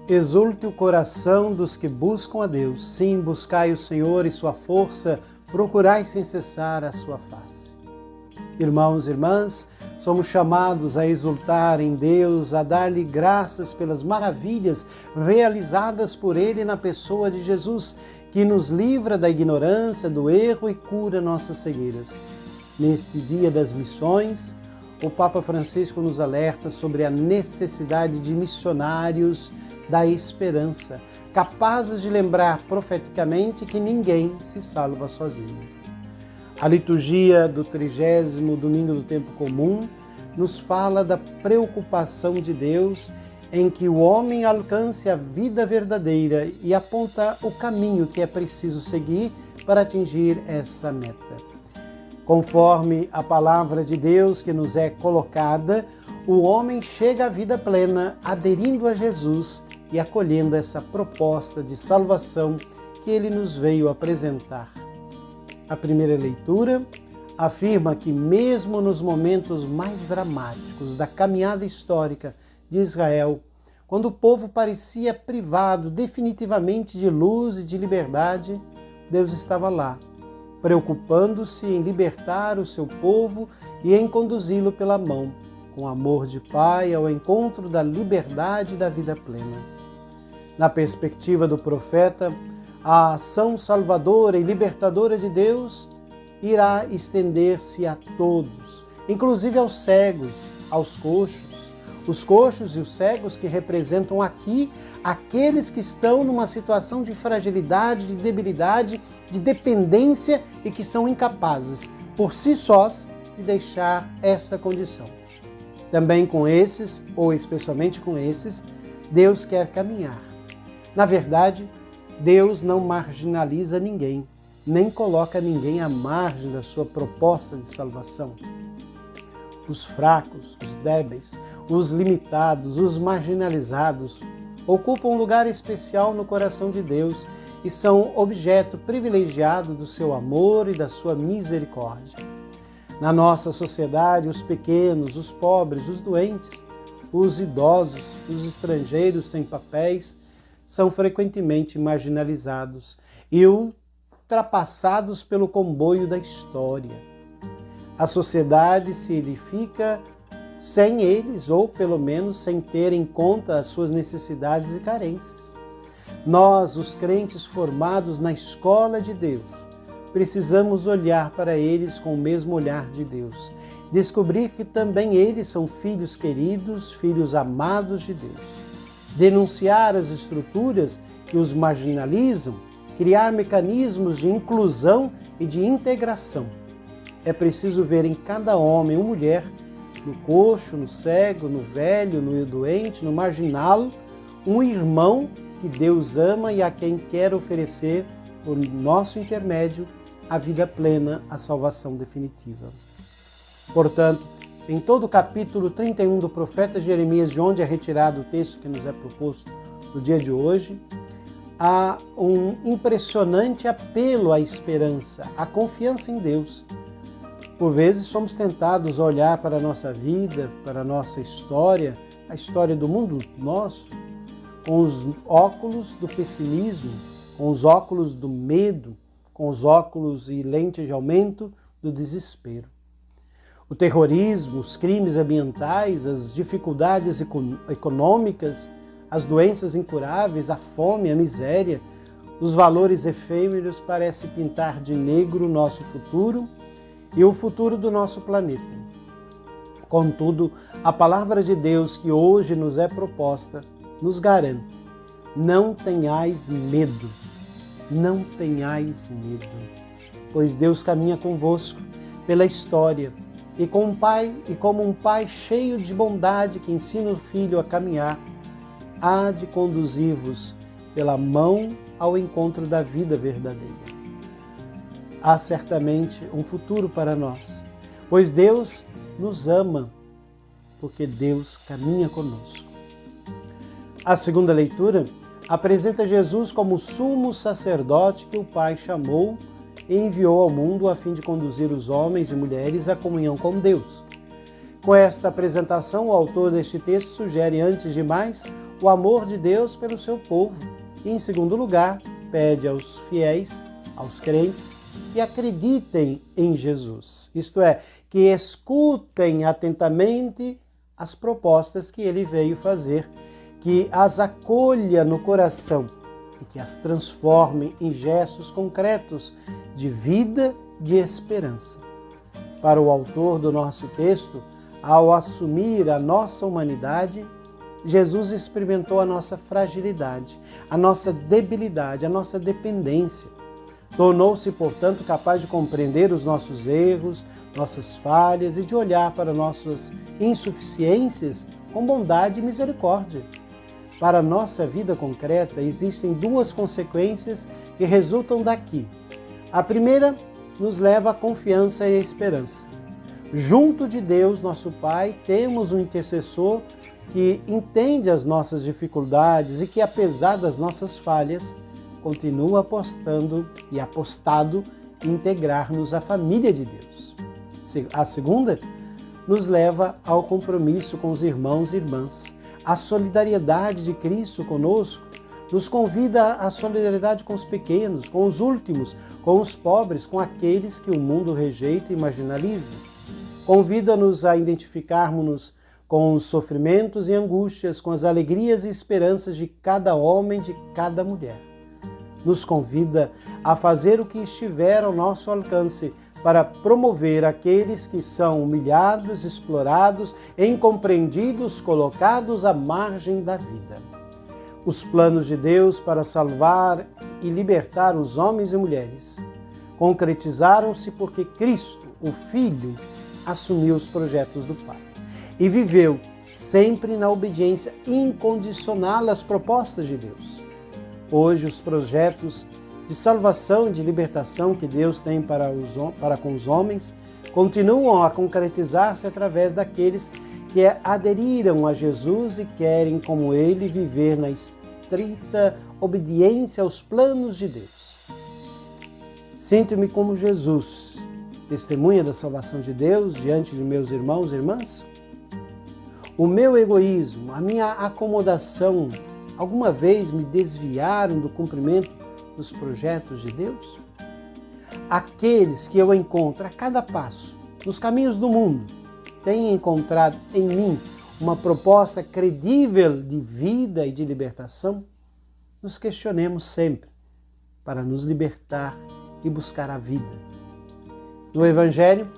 Exulte o coração dos que buscam a Deus. Sim, buscai o Senhor e sua força, procurai sem cessar a sua face. Irmãos e irmãs, somos chamados a exultar em Deus, a dar-lhe graças pelas maravilhas realizadas por Ele na pessoa de Jesus, que nos livra da ignorância, do erro e cura nossas cegueiras. Neste Dia das Missões, o Papa Francisco nos alerta sobre a necessidade de missionários da esperança, capazes de lembrar profeticamente que ninguém se salva sozinho. A liturgia do 30º domingo do tempo comum nos fala da preocupação de Deus em que o homem alcance a vida verdadeira e aponta o caminho que é preciso seguir para atingir essa meta. Conforme a palavra de Deus que nos é colocada, o homem chega à vida plena aderindo a Jesus e acolhendo essa proposta de salvação que ele nos veio apresentar. A primeira leitura afirma que mesmo nos momentos mais dramáticos da caminhada histórica de Israel, quando o povo parecia privado definitivamente de luz e de liberdade, Deus estava lá, preocupando-se em libertar o seu povo e em conduzi-lo pela mão, com amor de Pai ao encontro da liberdade e da vida plena. Na perspectiva do profeta, a ação salvadora e libertadora de Deus irá estender-se a todos, inclusive aos cegos, aos coxos. Os coxos e os cegos que representam aqui aqueles que estão numa situação de fragilidade, de debilidade, de dependência e que são incapazes, por si sós, de deixar essa condição. Também com esses, ou especialmente com esses, Deus quer caminhar. Na verdade, Deus não marginaliza ninguém, nem coloca ninguém à margem da sua proposta de salvação. Os fracos, os débeis, os limitados, os marginalizados ocupam um lugar especial no coração de Deus e são objeto privilegiado do seu amor e da sua misericórdia. Na nossa sociedade, os pequenos, os pobres, os doentes, os idosos, os estrangeiros sem papéis são frequentemente marginalizados e ultrapassados pelo comboio da história. A sociedade se edifica sem eles, ou pelo menos sem ter em conta as suas necessidades e carências. Nós, os crentes formados na escola de Deus, precisamos olhar para eles com o mesmo olhar de Deus, descobrir que também eles são filhos queridos, filhos amados de Deus. Denunciar as estruturas que os marginalizam, criar mecanismos de inclusão e de integração. É preciso ver em cada homem ou mulher, no coxo, no cego, no velho, no doente, no marginal, um irmão que Deus ama e a quem quer oferecer, por nosso intermédio, a vida plena, a salvação definitiva. Portanto, em todo o capítulo 31 do profeta Jeremias, de onde é retirado o texto que nos é proposto no dia de hoje, há um impressionante apelo à esperança, à confiança em Deus. Por vezes somos tentados a olhar para a nossa vida, para a nossa história, a história do mundo nosso, com os óculos do pessimismo, com os óculos do medo, com os óculos e lentes de aumento do desespero. O terrorismo, os crimes ambientais, as dificuldades econômicas, as doenças incuráveis, a fome, a miséria, os valores efêmeros parecem pintar de negro o nosso futuro e o futuro do nosso planeta. Contudo, a palavra de Deus que hoje nos é proposta nos garante: não tenhais medo, não tenhais medo, pois Deus caminha convosco pela história e como um pai cheio de bondade que ensina o filho a caminhar, há de conduzir-vos pela mão ao encontro da vida verdadeira. Há certamente um futuro para nós, pois Deus nos ama, porque Deus caminha conosco. A segunda leitura apresenta Jesus como o sumo sacerdote que o Pai chamou e enviou ao mundo a fim de conduzir os homens e mulheres à comunhão com Deus. Com esta apresentação, o autor deste texto sugere, antes de mais, o amor de Deus pelo seu povo. E, em segundo lugar, pede aos fiéis, aos crentes, que acreditem em Jesus. Isto é, que escutem atentamente as propostas que ele veio fazer, que as acolha no coração e que as transforme em gestos concretos de vida, de esperança. Para o autor do nosso texto, ao assumir a nossa humanidade, Jesus experimentou a nossa fragilidade, a nossa debilidade, a nossa dependência. Tornou-se, portanto, capaz de compreender os nossos erros, nossas falhas e de olhar para nossas insuficiências com bondade e misericórdia. Para a nossa vida concreta, existem duas consequências que resultam daqui. A primeira nos leva à confiança e à esperança. Junto de Deus, nosso Pai, temos um intercessor que entende as nossas dificuldades e que, apesar das nossas falhas, continua apostado em integrar-nos à família de Deus. A segunda nos leva ao compromisso com os irmãos e irmãs. A solidariedade de Cristo conosco nos convida à solidariedade com os pequenos, com os últimos, com os pobres, com aqueles que o mundo rejeita e marginaliza. Convida-nos a identificarmos-nos com os sofrimentos e angústias, com as alegrias e esperanças de cada homem, de cada mulher. Nos convida a fazer o que estiver ao nosso alcance para promover aqueles que são humilhados, explorados, incompreendidos, colocados à margem da vida. Os planos de Deus para salvar e libertar os homens e mulheres concretizaram-se porque Cristo, o Filho, assumiu os projetos do Pai e viveu sempre na obediência incondicional às propostas de Deus. Hoje, os projetos de salvação e de libertação que Deus tem para com os homens continuam a concretizar-se através daqueles que aderiram a Jesus e querem, como Ele, viver na estrita obediência aos planos de Deus. Sinto-me como Jesus, testemunha da salvação de Deus diante de meus irmãos e irmãs? O meu egoísmo, a minha acomodação, alguma vez me desviaram do cumprimento dos projetos de Deus? Aqueles que eu encontro a cada passo, nos caminhos do mundo, têm encontrado em mim uma proposta credível de vida e de libertação? Nos questionemos sempre para nos libertar e buscar a vida. No Evangelho,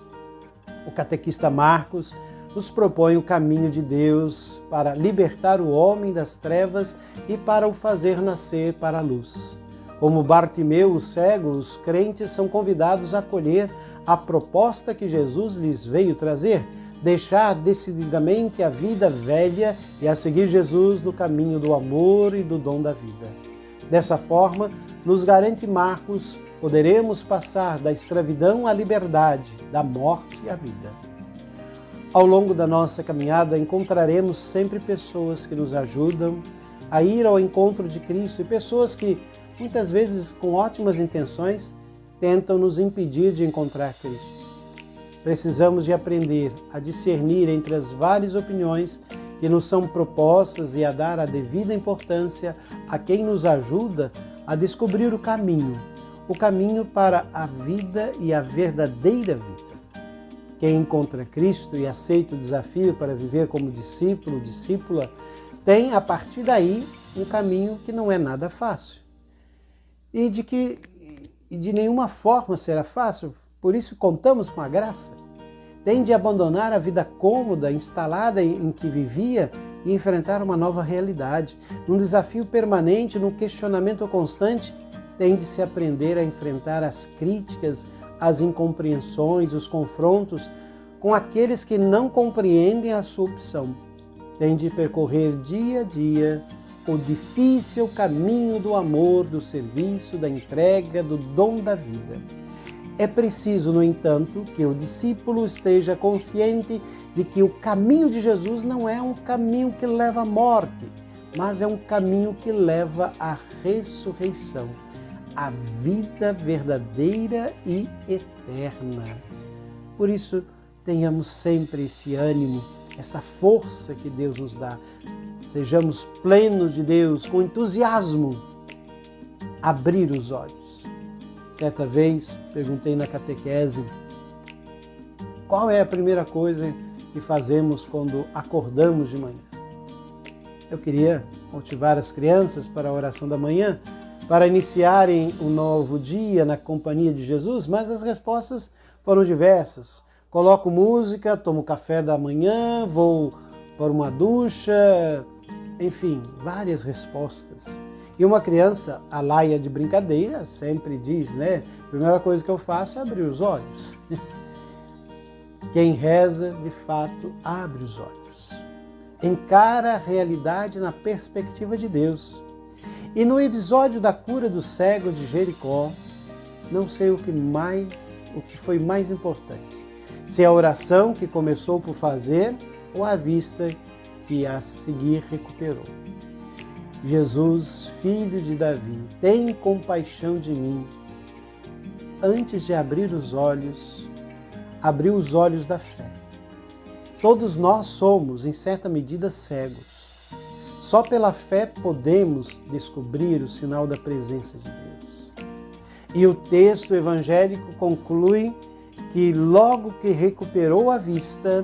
o catequista Marcos nos propõe o caminho de Deus para libertar o homem das trevas e para o fazer nascer para a luz. Como Bartimeu, o cego, os crentes são convidados a acolher a proposta que Jesus lhes veio trazer, deixar decididamente a vida velha e a seguir Jesus no caminho do amor e do dom da vida. Dessa forma, nos garante Marcos, poderemos passar da escravidão à liberdade, da morte à vida. Ao longo da nossa caminhada, encontraremos sempre pessoas que nos ajudam a ir ao encontro de Cristo e pessoas que, muitas vezes com ótimas intenções, tentam nos impedir de encontrar Cristo. Precisamos de aprender a discernir entre as várias opiniões que nos são propostas e a dar a devida importância a quem nos ajuda a descobrir o caminho para a vida e a verdadeira vida. Quem encontra Cristo e aceita o desafio para viver como discípulo, discípula, tem, a partir daí, um caminho que não é nada fácil. E de nenhuma forma será fácil, por isso contamos com a graça. Tem de abandonar a vida cômoda, instalada em que vivia e enfrentar uma nova realidade. Num desafio permanente, num questionamento constante, tem de se aprender a enfrentar as críticas, as incompreensões, os confrontos com aqueles que não compreendem a sua opção. Tem de percorrer dia a dia o difícil caminho do amor, do serviço, da entrega, do dom da vida. É preciso, no entanto, que o discípulo esteja consciente de que o caminho de Jesus não é um caminho que leva à morte, mas é um caminho que leva à ressurreição, à vida verdadeira e eterna. Por isso, tenhamos sempre esse ânimo, essa força que Deus nos dá. sejamos plenos de Deus, com entusiasmo, abrir os olhos. Certa vez, perguntei na catequese, qual é a primeira coisa que fazemos quando acordamos de manhã? Eu queria motivar as crianças para a oração da manhã, para iniciarem um novo dia na companhia de Jesus, mas as respostas foram diversas. Coloco música, tomo café da manhã, vou para uma ducha, enfim, várias respostas. E uma criança, a laia de brincadeira, sempre diz, né? A primeira coisa que eu faço é abrir os olhos. Quem reza, de fato, abre os olhos. Encara a realidade na perspectiva de Deus. E no episódio da cura do cego de Jericó, não sei o que foi mais importante. Se a oração que começou por fazer ou a vista que a seguir recuperou. Jesus, filho de Davi, tem compaixão de mim. Antes de abrir os olhos, abriu os olhos da fé. Todos nós somos, em certa medida, cegos. Só pela fé podemos descobrir o sinal da presença de Deus. E o texto evangélico conclui que logo que recuperou a vista,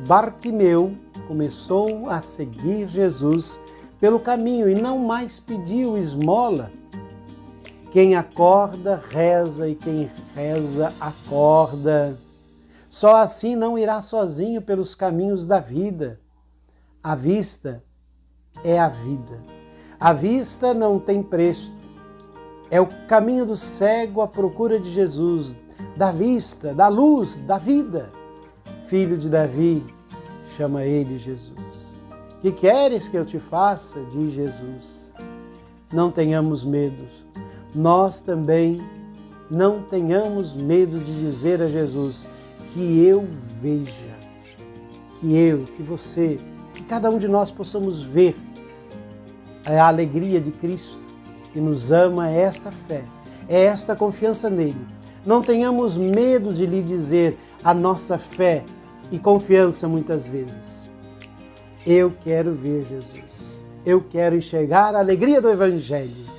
Bartimeu começou a seguir Jesus pelo caminho e não mais pediu esmola. Quem acorda, reza, e quem reza, acorda. Só assim não irá sozinho pelos caminhos da vida. A vista é a vida. A vista não tem preço. É o caminho do cego à procura de Jesus, da vista, da luz, da vida. Filho de Davi, chama ele Jesus. Que queres que eu te faça? Diz Jesus. Não tenhamos medo. Nós também não tenhamos medo de dizer a Jesus que eu veja, que você, que cada um de nós possamos ver a alegria de Cristo que nos ama, é esta fé, é esta confiança nele. Não tenhamos medo de lhe dizer a nossa fé e confiança muitas vezes. Eu quero ver Jesus. Eu quero enxergar a alegria do Evangelho.